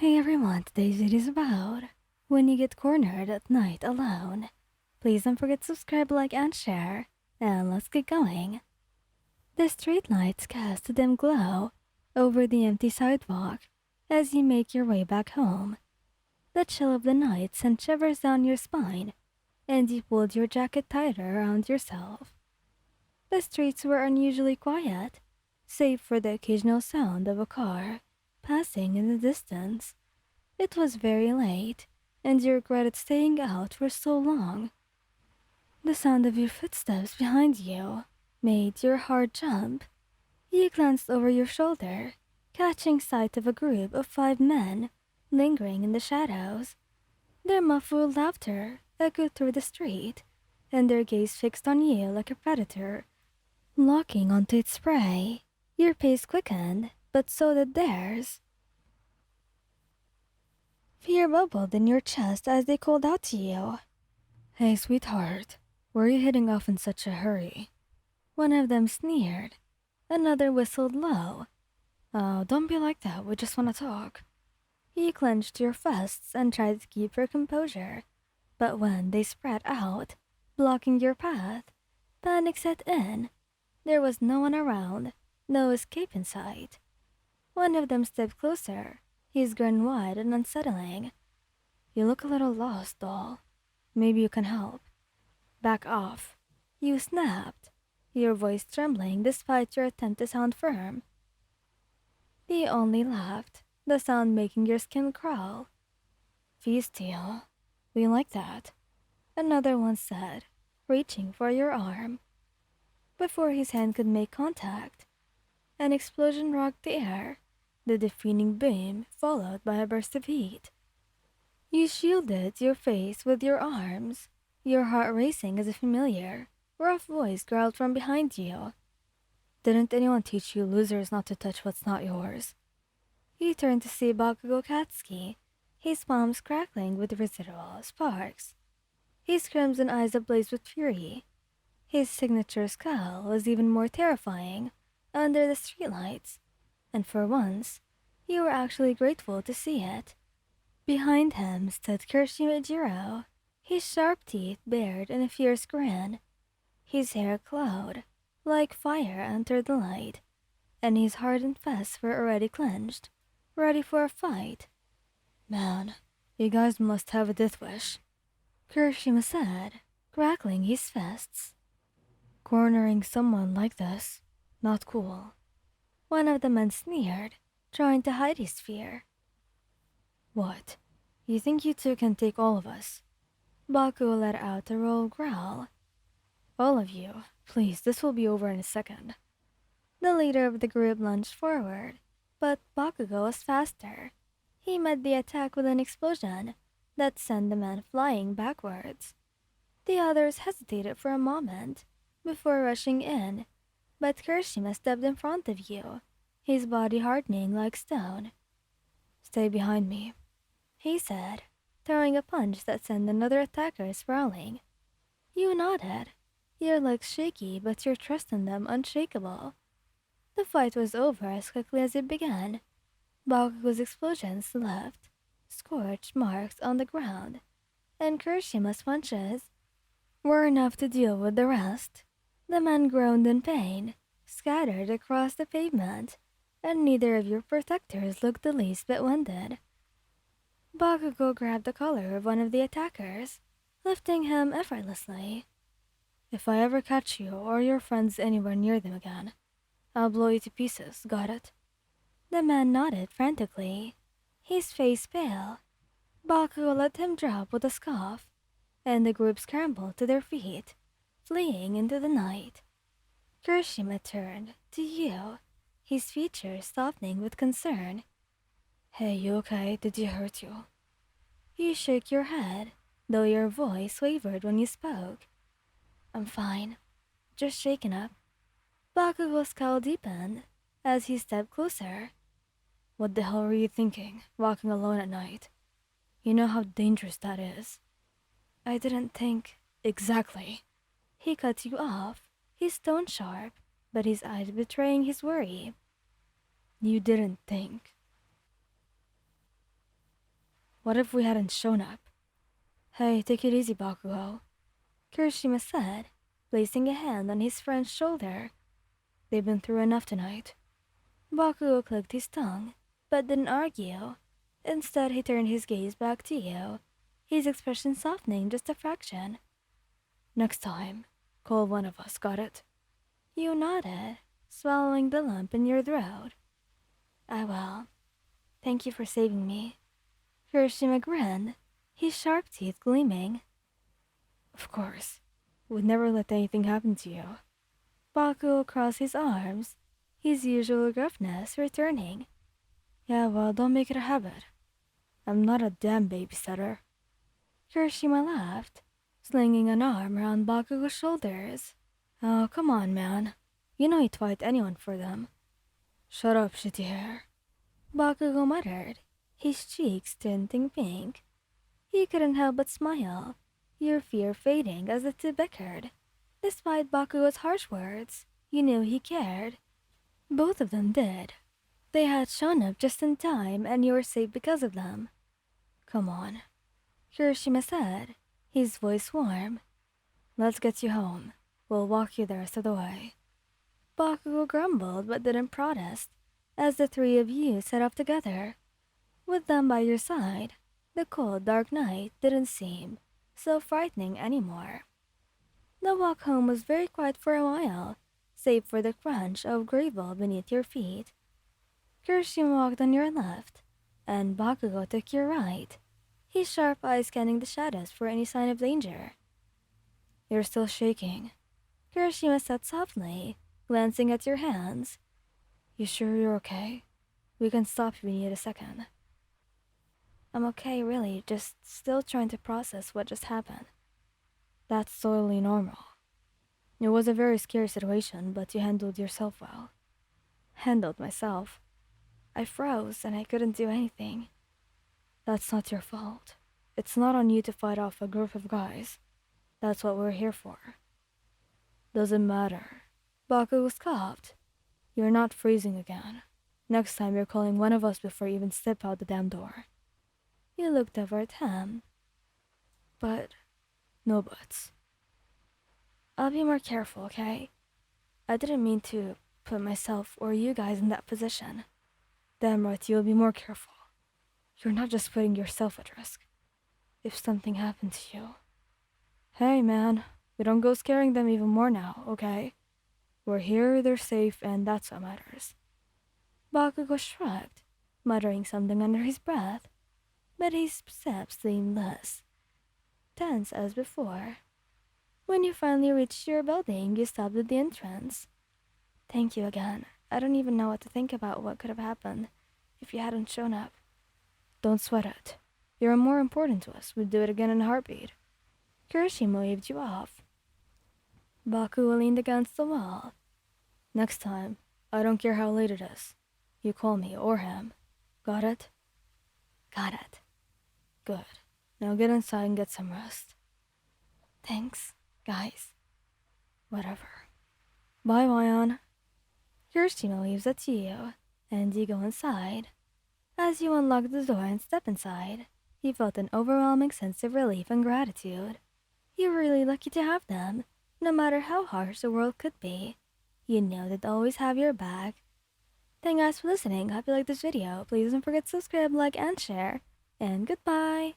Hey everyone, today's video is about when you get cornered at night alone. Please don't forget to subscribe, like, and share. And let's get going. The streetlights cast a dim glow over the empty sidewalk as you make your way back home. The chill of the night sent shivers down your spine, and you pulled your jacket tighter around yourself. The streets were unusually quiet, save for the occasional sound of a car passing in the distance. It was very late, and you regretted staying out for so long. The sound of your footsteps behind you made your heart jump. You glanced over your shoulder, catching sight of a group of 5 men lingering in the shadows. Their muffled laughter echoed through the street, and their gaze fixed on you like a predator, locking onto its prey. Your pace quickened, but so did theirs. Fear bubbled in your chest as they called out to you. "Hey, sweetheart, where are you heading off in such a hurry?" One of them sneered. Another whistled low. "Oh, don't be like that, we just want to talk." You clenched your fists and tried to keep your composure, but when they spread out, blocking your path, panic set in. There was no one around, no escape in sight. One of them stepped closer, his grin wide and unsettling. "You look a little lost, doll. Maybe you can help." "Back off," you snapped, your voice trembling despite your attempt to sound firm. He only laughed, the sound making your skin crawl. "Feisty, we like that," another one said, reaching for your arm. Before his hand could make contact, an explosion rocked the air, the deafening boom followed by a burst of heat. You shielded your face with your arms, your heart racing as a familiar, rough voice growled from behind you. "Didn't anyone teach you losers not to touch what's not yours?" He turned to see Bakugo Katsuki, his palms crackling with residual sparks, his crimson eyes ablaze with fury. His signature scowl was even more terrifying under the streetlights, and for once, you were actually grateful to see it. Behind him stood Kirishima, his sharp teeth bared in a fierce grin. His hair glowed like fire under the light, and his hardened fists were already clenched, ready for a fight. "Man, you guys must have a death wish," Kirishima said, crackling his fists. "Cornering someone like this, not cool." One of the men sneered, trying to hide his fear. "What? You think you two can take all of us?" Baku let out a roll growl. "All of you, please, this will be over in a second." The leader of the group lunged forward, but Bakugo was faster. He met the attack with an explosion that sent the man flying backwards. The others hesitated for a moment before rushing in, but Kirishima stepped in front of you, his body hardening like stone. "Stay behind me," he said, throwing a punch that sent another attacker sprawling. You nodded, your legs shaky but your trust in them unshakable. The fight was over as quickly as it began. Bakugo's explosions left scorched marks on the ground, and Kirishima's punches were enough to deal with the rest. The man groaned in pain, scattered across the pavement, and neither of your protectors looked the least bit winded. Bakugo grabbed the collar of one of the attackers, lifting him effortlessly. "If I ever catch you or your friends anywhere near them again, I'll blow you to pieces, got it?" The man nodded frantically, his face pale. Bakugo let him drop with a scoff, and the group scrambled to their feet, fleeing into the night. Kirishima turned to you, his features softening with concern. "Hey, you okay? Did he hurt you?" You shook your head, though your voice wavered when you spoke. "I'm fine. Just shaken up." Bakugo's scowl deepened as he stepped closer. "What the hell were you thinking, walking alone at night? You know how dangerous that is." "I didn't think—" "Exactly." He cut you off, his tone sharp, but his eyes betraying his worry. "You didn't think." What if we hadn't shown up? Hey, take it easy, Bakugo, Kirishima said, placing a hand on his friend's shoulder. They've been through enough tonight. Bakugo clicked his tongue, but didn't argue. Instead, he turned his gaze back to you, his expression softening just a fraction. Next time, call one of us, got it? You nodded, swallowing the lump in your throat. I will. Thank you for saving me. Kirishima grinned, his sharp teeth gleaming. Of course. Would never let anything happen to you. Bakugo crossed his arms, his usual gruffness returning. Yeah, well, don't make it a habit. I'm not a damn babysitter. Kirishima laughed, slinging an arm around Bakugo's shoulders. Oh, come on, man. You know he'd fight anyone for them. Shut up, shitty hair. Bakugo muttered, his cheeks tinting pink. He couldn't help but smile, your fear fading as the two bickered. Despite Bakugo's harsh words, you knew he cared. Both of them did. They had shown up just in time and you were safe because of them. Come on, Kirishima said, his voice warm. Let's get you home. We'll walk you the rest of the way. Bakugo grumbled but didn't protest, as the three of you set off together. With them by your side, the cold, dark night didn't seem so frightening anymore. The walk home was very quiet for a while, save for the crunch of gravel beneath your feet. Kirishima walked on your left, and Bakugo took your right, his sharp eyes scanning the shadows for any sign of danger. You're still shaking, Kirishima said softly, glancing at your hands. You sure you're okay? We can stop if we need a second. I'm okay, really, just still trying to process what just happened. That's totally normal. It was a very scary situation, but you handled yourself well. Handled myself. I froze and I couldn't do anything. That's not your fault. It's not on you to fight off a group of guys. That's what we're here for. Doesn't matter. Bakugo scoffed. You're not freezing again. Next time you're calling one of us before you even step out the damn door. You looked over at him. But... no buts. I'll be more careful, okay? I didn't mean to put myself or you guys in that position. Damn right, you'll be more careful. You're not just putting yourself at risk. If something happened to you... Hey, man, we don't go scaring them even more now, okay? We're here, they're safe, and that's what matters. Bakugo shrugged, muttering something under his breath, but his steps seemed less tense as before. When you finally reached your building, you stopped at the entrance. Thank you again. I don't even know what to think about what could have happened if you hadn't shown up. Don't sweat it. You're more important to us. We'd do it again in a heartbeat. Kirishima waved you off. Bakugo leaned against the wall. Next time, I don't care how late it is. You call me or him. Got it? Got it. Good. Now get inside and get some rest. Thanks, guys. Whatever. Bye, Mayan. Kirishima waves at you, and you go inside. As you unlock the door and step inside, you felt an overwhelming sense of relief and gratitude. You're really lucky to have them, no matter how harsh the world could be. You know they'd always have your back. Thank you guys for listening. Hope you liked this video. Please don't forget to subscribe, like, and share. And goodbye!